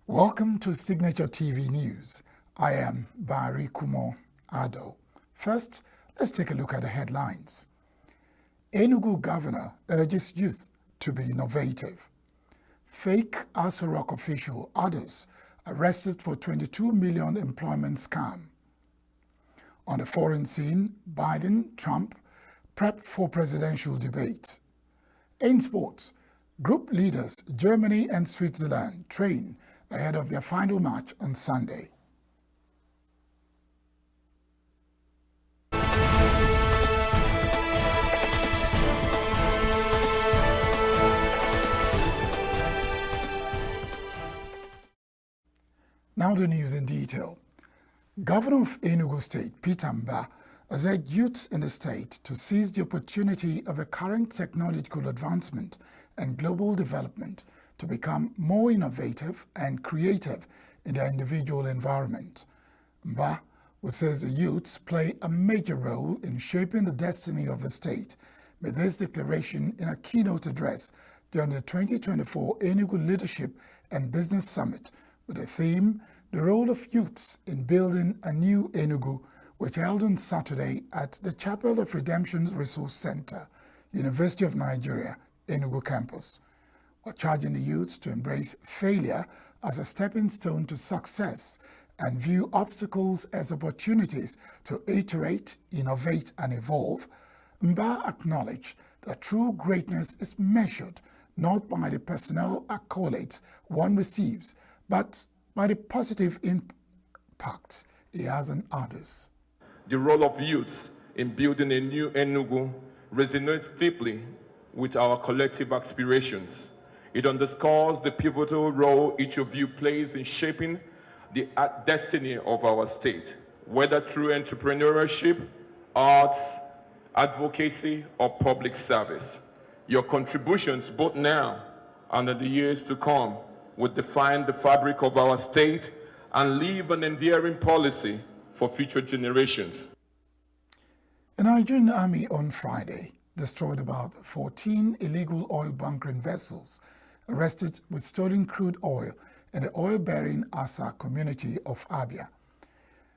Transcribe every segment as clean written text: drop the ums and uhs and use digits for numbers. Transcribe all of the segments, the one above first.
Welcome to Signature TV News. I am Barry Kumo Ado. First, let's take a look at the headlines. Enugu governor urges youth to be innovative. Fake Aso Rock official others arrested for 22 million employment scam. On the foreign scene, Biden, Trump prep for presidential debate. In sports, group leaders Germany and Switzerland train ahead of their final match on Sunday. Now the news in detail. Governor of Enugu State, Peter Mba, has urged youths in the state to seize the opportunity of a current technological advancement and global development to become more innovative and creative in their individual environment. Mba, who says the youths play a major role in shaping the destiny of the state, made this declaration in a keynote address during the 2024 Enugu Leadership and Business Summit with the theme, The Role of Youths in Building a New Enugu, which held on Saturday at the Chapel of Redemption's Resource Center, University of Nigeria, Enugu campus, while charging the youths to embrace failure as a stepping stone to success and view obstacles as opportunities to iterate, innovate, and evolve. Mba acknowledged that true greatness is measured not by the personnel accolades one receives, but by the positive impacts he has on others. The role of youth in building a new Enugu resonates deeply with our collective aspirations. It underscores the pivotal role each of you plays in shaping the destiny of our state, whether through entrepreneurship, arts, advocacy, or public service. Your contributions, both now and in the years to come, will define the fabric of our state and leave an enduring policy for future generations. The Nigerian Army on Friday destroyed about 14 illegal oil bunkering vessels arrested with stolen crude oil in the oil-bearing Asa community of Abia.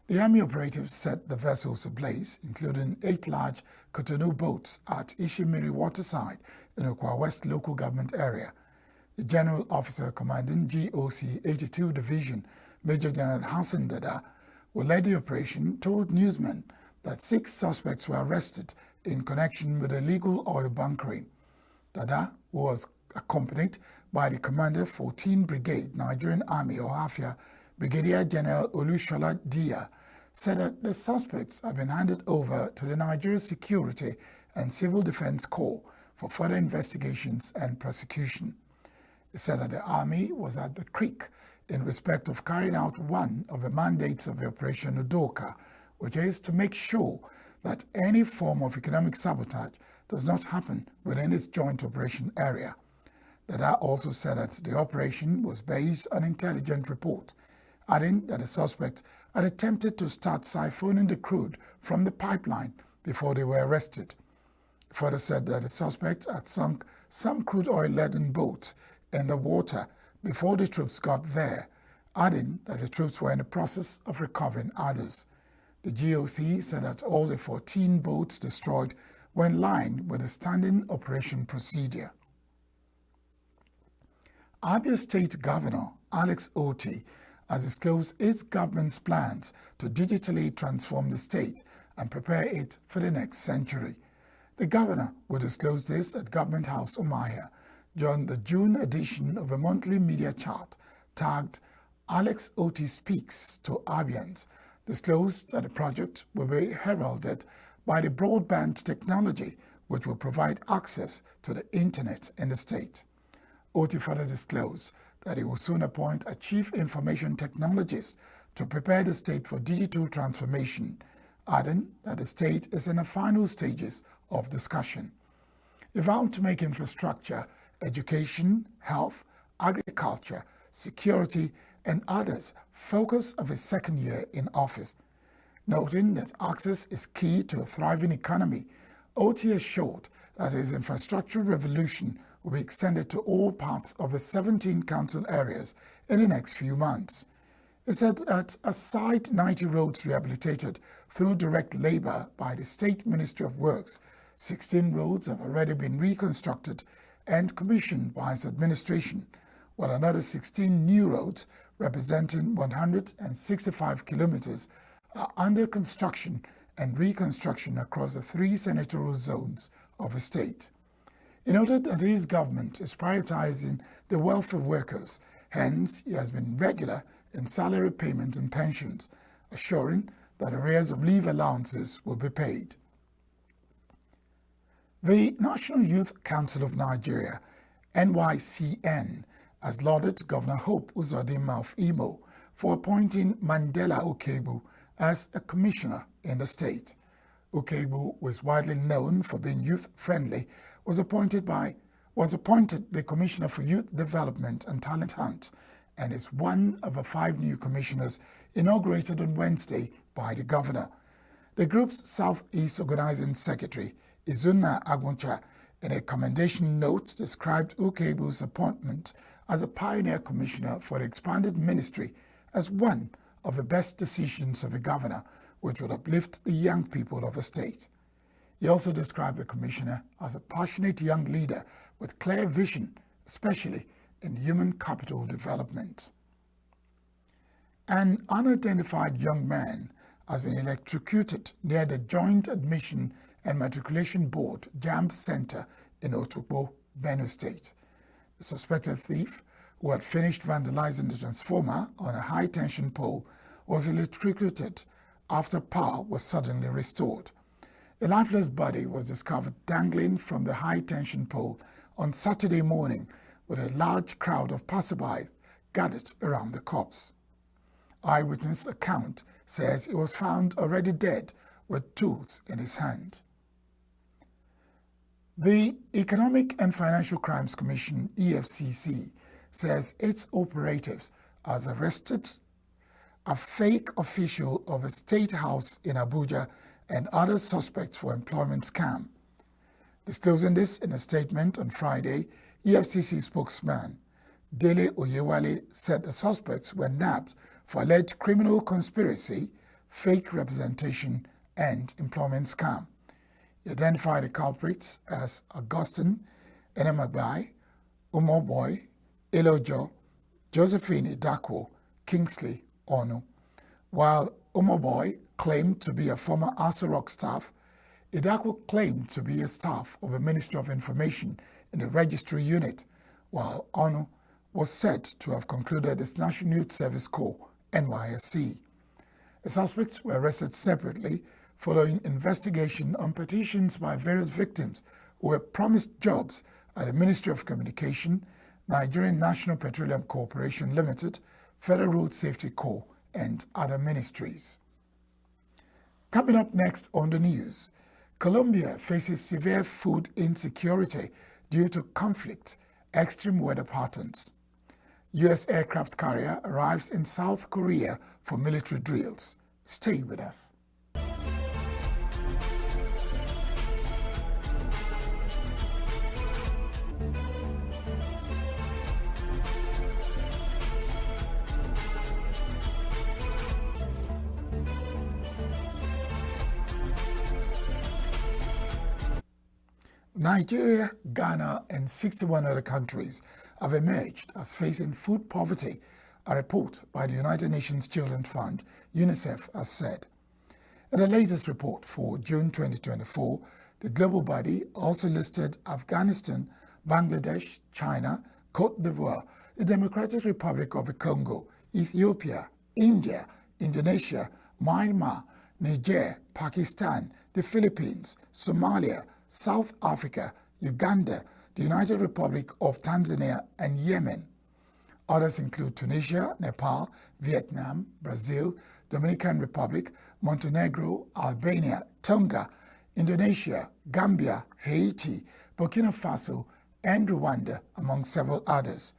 The Army operatives set the vessels ablaze, including 8 large Cotonou boats at Ishimiri Waterside in Okwa West local government area. The General Officer commanding GOC 82 Division, Major General Hassan Dada, who led the operation, told newsmen that 6 suspects were arrested in connection with illegal oil bunkering. Dada, who was accompanied by the Commander 14 Brigade Nigerian Army Ohafia Brigadier General Olushola Dia, said that the suspects have been handed over to the Nigeria Security and Civil Defense Corps for further investigations and prosecution. He said that the Army was at the creek in respect of carrying out one of the mandates of the Operation Udoka, which is to make sure that any form of economic sabotage does not happen within its joint operation area. Dada also said that the operation was based on intelligence report, adding that the suspects had attempted to start siphoning the crude from the pipeline before they were arrested. He further said that the suspects had sunk some crude oil-laden boats in the water before the troops got there, adding that the troops were in the process of recovering others. The GOC said that all the 14 boats destroyed were in line with the standing operation procedure. Abia State Governor Alex Oti has disclosed his government's plans to digitally transform the state and prepare it for the next century. The governor will disclose this at Government House Umuahia during the June edition of a monthly media chart tagged Alex Oti Speaks to Abians, disclosed that the project will be heralded by the broadband technology which will provide access to the internet in the state. Oti further disclosed that he will soon appoint a chief information technologist to prepare the state for digital transformation, adding that the state is in the final stages of discussion. He vowed to make infrastructure, education, health, agriculture, security, and others focus of his second year in office. Noting that access is key to a thriving economy, Oti assured that his infrastructure revolution will be extended to all parts of the 17 council areas in the next few months. He said that aside 90 roads rehabilitated through direct labor by the State Ministry of Works, 16 roads have already been reconstructed and commissioned by his administration, while another 16 new roads representing 165 kilometers are under construction and reconstruction across the 3 senatorial zones of the state. He noted that his government is prioritizing the welfare workers, hence he has been regular in salary payment and pensions, assuring that arrears of leave allowances will be paid. The National Youth Council of Nigeria, NYCN, has lauded Governor Hope Uzodinma of Imo for appointing Mandela Okegbu as a commissioner in the state. Okegbu was widely known for being youth-friendly, was appointed the Commissioner for Youth Development and Talent Hunt, and is one of the 5 new commissioners inaugurated on Wednesday by the governor. The group's Southeast Organizing Secretary, Izuna Aguncha, in a commendation note described Okegbu's appointment as a pioneer commissioner for the expanded ministry as one of the best decisions of the governor, which would uplift the young people of the state. He also described the commissioner as a passionate young leader with clear vision, especially in human capital development. An unidentified young man has been electrocuted near the Joint Admission and Matriculation Board JAMB Center in Otukpo, Benue State. The suspected thief, who had finished vandalizing the transformer on a high-tension pole, was electrocuted after power was suddenly restored. A lifeless body was discovered dangling from the high-tension pole on Saturday morning, with a large crowd of passersby gathered around the corpse. Eyewitness account says he was found already dead with tools in his hand. The Economic and Financial Crimes Commission, EFCC, says its operatives has arrested a fake official of a state house in Abuja and other suspects for employment scam. Disclosing this in a statement on Friday, EFCC spokesman Dele Oyewale said the suspects were nabbed for alleged criminal conspiracy, fake representation, and employment scam. He identified the culprits as Augustine Enemagbai, Umoboy, Elojo, Josephine Idakwo, Kingsley Onu. While Umoboy claimed to be a former Aso Rock staff, Idakwo claimed to be a staff of the Ministry of Information in the Registry Unit, while Onu was said to have concluded his National Youth Service Corps, NYSC. The suspects were arrested separately following investigation on petitions by various victims who were promised jobs at the Ministry of Communication, Nigerian National Petroleum Corporation Limited, Federal Road Safety Corps, and other ministries. Coming up next on the news, Colombia faces severe food insecurity due to conflict, extreme weather patterns. U.S. aircraft carrier arrives in South Korea for military drills. Stay with us. Nigeria, Ghana, and 61 other countries have emerged as facing food poverty, a report by the United Nations Children's Fund, UNICEF, has said. In the latest report for June 2024, the global body also listed Afghanistan, Bangladesh, China, Cote d'Ivoire, the Democratic Republic of the Congo, Ethiopia, India, Indonesia, Myanmar, Niger, Pakistan, the Philippines, Somalia, South Africa, Uganda, the United Republic of Tanzania, and Yemen. Others include Tunisia, Nepal, Vietnam, Brazil, Dominican Republic, Montenegro, Albania, Tonga, Indonesia, Gambia, Haiti, Burkina Faso, and Rwanda, among several others.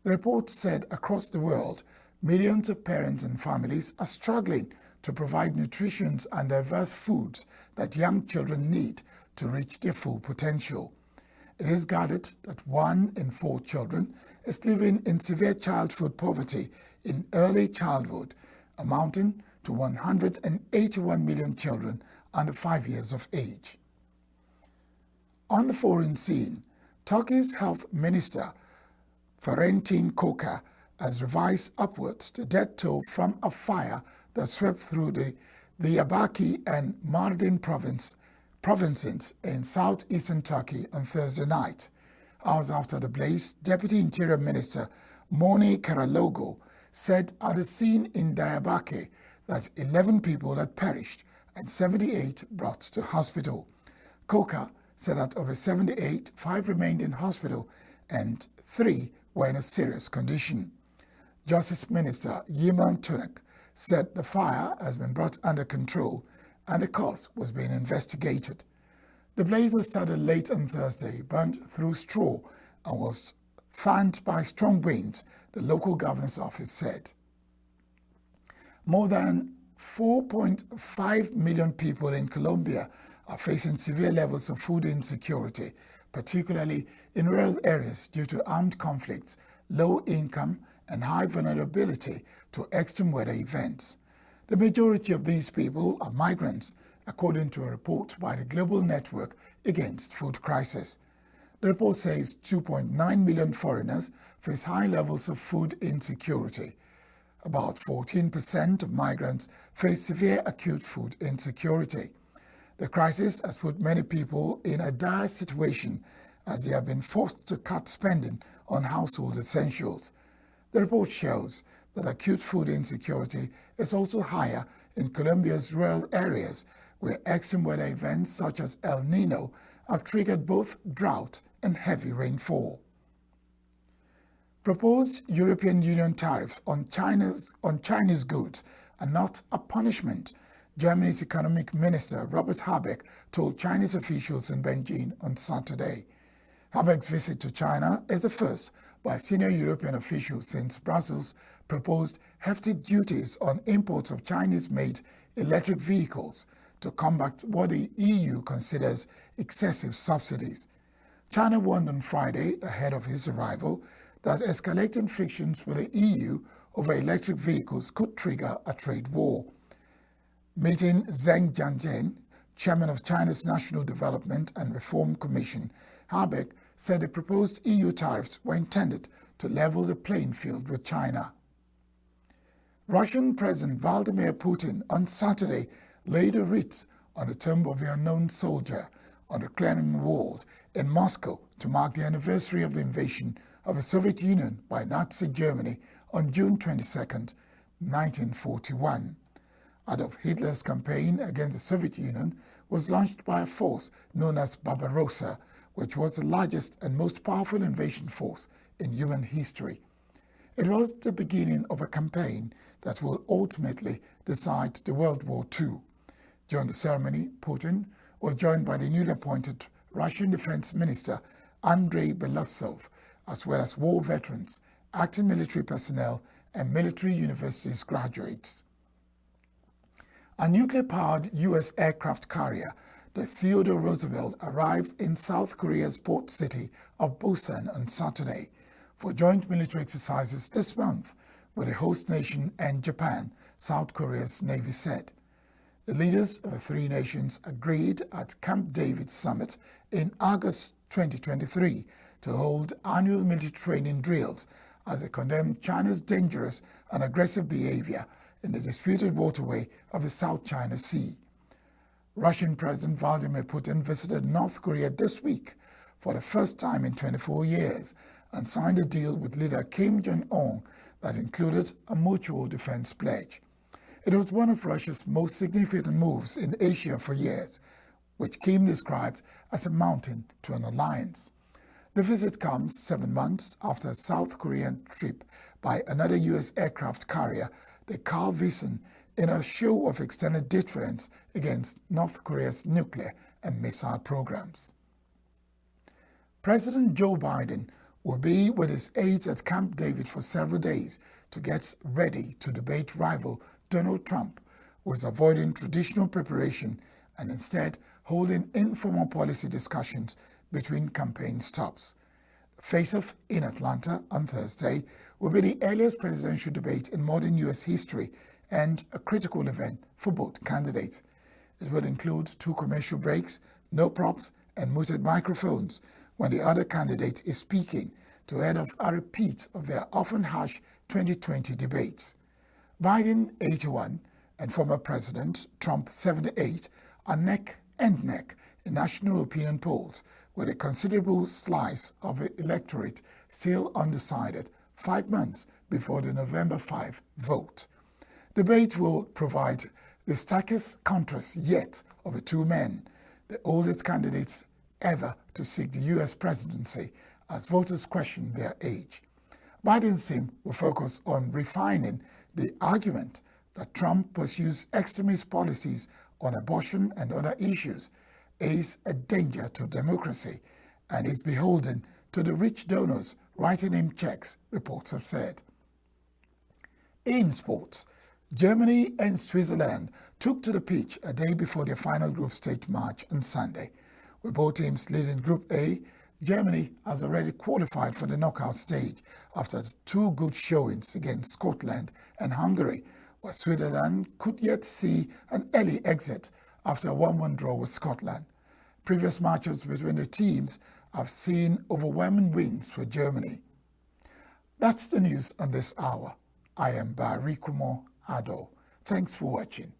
The report said across the world, millions of parents and families are struggling to provide nutritious and diverse foods that young children need to reach their full potential. It is gathered that 1 in 4 children is living in severe child food poverty in early childhood, amounting to 181 million children under 5 years of age. On the foreign scene, Turkey's health minister, Fahrettin Koca, has revised upwards the death toll from a fire that swept through the Diyarbakir and Mardin provinces in southeastern Turkey on Thursday night. Hours after the blaze, Deputy Interior Minister Moni Karalogo said at the scene in Diyarbakir that 11 people had perished and 78 brought to hospital. Koca said that of the 78, 5 remained in hospital and 3 were in a serious condition. Justice Minister Yiman Tunak said the fire has been brought under control and the cause was being investigated. The blaze started late on Thursday, burned through straw and was fanned by strong winds, the local governor's office said. More than 4.5 million people in Colombia are facing severe levels of food insecurity, particularly in rural areas due to armed conflicts, low income, and high vulnerability to extreme weather events. The majority of these people are migrants, according to a report by the Global Network Against Food Crisis. The report says 2.9 million foreigners face high levels of food insecurity. About 14% of migrants face severe acute food insecurity. The crisis has put many people in a dire situation as they have been forced to cut spending on household essentials. The report shows that acute food insecurity is also higher in Colombia's rural areas, where extreme weather events such as El Nino have triggered both drought and heavy rainfall. Proposed European Union tariffs on Chinese goods are not a punishment, Germany's economic minister Robert Habeck told Chinese officials in Beijing on Saturday. Habeck's visit to China is the first by a senior European official since Brussels proposed hefty duties on imports of Chinese-made electric vehicles to combat what the EU considers excessive subsidies. China warned on Friday, ahead of his arrival, that escalating frictions with the EU over electric vehicles could trigger a trade war. Meeting Zheng Jianzhen, chairman of China's National Development and Reform Commission, Habeck said the proposed EU tariffs were intended to level the playing field with China. Russian President Vladimir Putin on Saturday laid a wreath on the tomb of the unknown soldier on the Kremlin Wall in Moscow to mark the anniversary of the invasion of the Soviet Union by Nazi Germany on June 22, 1941. Adolf Hitler's campaign against the Soviet Union was launched by a force known as Barbarossa, which was the largest and most powerful invasion force in human history. It was the beginning of a campaign that will ultimately decide the World War II. During the ceremony, Putin was joined by the newly appointed Russian Defense Minister Andrei Belousov, as well as war veterans, active military personnel, and military universities graduates. A nuclear-powered U.S. aircraft carrier, the Theodore Roosevelt, arrived in South Korea's port city of Busan on Saturday for joint military exercises this month with the host nation and Japan, South Korea's Navy said. The leaders of the three nations agreed at Camp David summit in August 2023 to hold annual military training drills as they condemned China's dangerous and aggressive behavior in the disputed waterway of the South China Sea. Russian President Vladimir Putin visited North Korea this week for the first time in 24 years and signed a deal with leader Kim Jong-un that included a mutual defense pledge. It was one of Russia's most significant moves in Asia for years, which Kim described as a mountain to an alliance. The visit comes 7 months after a South Korean trip by another U.S. aircraft carrier, the Carl Vinson, in a show of extended deterrence against North Korea's nuclear and missile programs. President Joe Biden will be with his aides at Camp David for several days to get ready to debate rival Donald Trump, who is avoiding traditional preparation and instead holding informal policy discussions between campaign stops. The face-off in Atlanta on Thursday will be the earliest presidential debate in modern U.S. history and a critical event for both candidates. It will include 2 commercial breaks, no props, and muted microphones when the other candidate is speaking to head off a repeat of their often harsh 2020 debates. Biden, 81, and former President Trump, 78, are neck and neck in national opinion polls, with a considerable slice of the electorate still undecided 5 months before the November 5 vote. Debate will provide the starkest contrast yet of the 2 men, the oldest candidates ever to seek the U.S. presidency, as voters question their age. Biden's team will focus on refining the argument that Trump pursues extremist policies on abortion and other issues, is a danger to democracy, and is beholden to the rich donors writing him checks, reports have said. In sports, Germany and Switzerland took to the pitch a day before their final group stage match on Sunday. With both teams leading Group A, Germany has already qualified for the knockout stage after 2 good showings against Scotland and Hungary, while Switzerland could yet see an early exit after a 1-1 draw with Scotland. Previous matches between the teams have seen overwhelming wins for Germany. That's the news on this hour. I am Barry Kumo Ado. Thanks for watching.